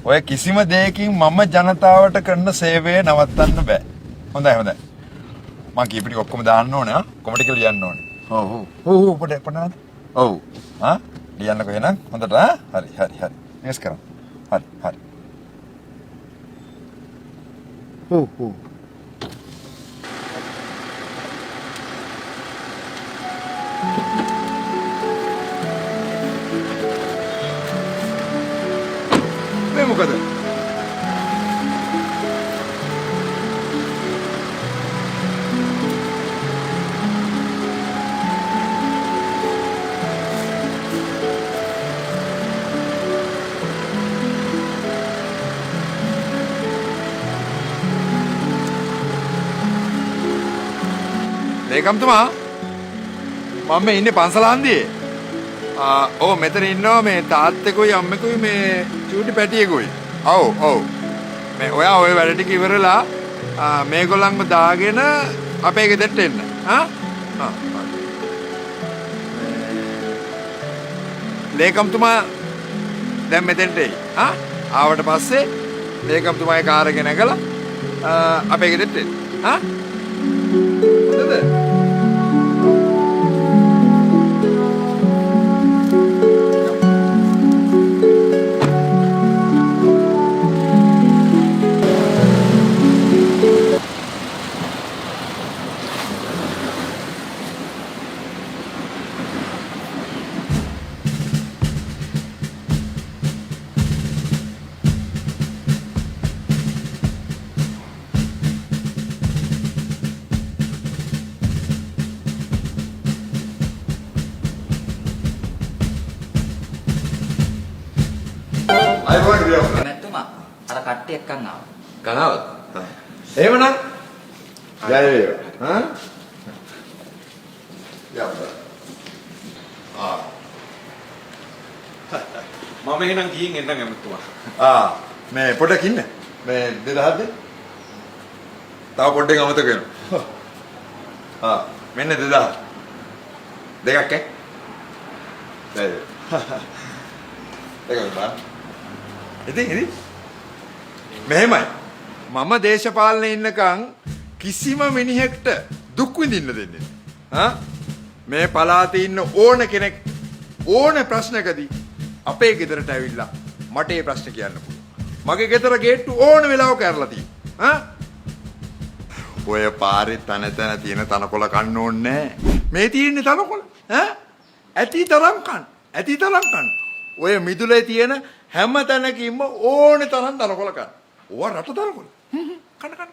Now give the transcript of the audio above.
ඔය කිසිම දෙයකින් මම ජනතාවට කරන සේවය නවත්තන්න බෑ. හොඳයි හොඳයි. මම කීපිටි ඔක්කොම දාන්න ඕනේ ආ. කොමඩ කියලා ලියන්න ඕනේ. ඔව් පොඩ්ඩක්. ඔව්. ආ ලියන්නකෝ එහෙනම් හොඳට ආ. හරි. මේස් කරන්න. හරි. ඔව්. මේ මොකද? ලේකම්තුමා මම ඉන්නේ පන්සලහන්දියේ. ඔව් මෙතන ඉන්නවා මේ තාත්තෙකුයි අම්මෙකුයි මේ චූටි පැටියෙකුයි. ඔව්. මේ ඔයා ওই වැඩ ටික ඉවරලා මේගොල්ලන්ව දාගෙන අපේ ගෙදරට එන්න. ලේකම්තුමා දැන් මෙතෙන්ට එයි. ආවට පස්සේ ලේකම්තුමාගේ කාර් එක නැගලා අපේ ගෙදරට එන්න. හොඳද? මැතිතුමා අර කට්ටිය එක්කන් ආවා. කනාවද? එහෙමනම් ජය වේවා. මම එහෙනම් ගිහින් එන්නම් ඇමතුමා. මේ පොඩක් ඉන්න. මේ 2000ද? තව පොඩ්ඩෙන් අමතක වෙනවා. මෙන්න 2000. දෙකක් ඈ. දෙකක් බා. ඉතින් මෙහෙමයි. මම දේශපාලනේ ඉන්නකම් කිසිම මිනිහෙක්ට දුක් විඳින්න දෙන්නේ නැහැ. මේ පළාතේ ඉන්න ඕන කෙනෙක් ඕන ප්‍රශ්නකදී අපේ ගෙදරට ඇවිල්ලා මට ඒ ප්‍රශ්න කියන්න පුළුවන්. මගේ ගෙදර ගේට්ටු ඕන වෙලාවක ඇරලා තියෙනවා. ඔය පාරේ තන තියෙන තනකොළ කන්න ඕනේ නැහැ. මේ තියෙන්නේ තනකොළ. ඇති තරම් කන්න. ඔය මිදුලේ තියෙන හැම තැනකින්ම ඕනේ තරම් තනකොළ කන්න. ඕවා රට තනකොළ. කන්න.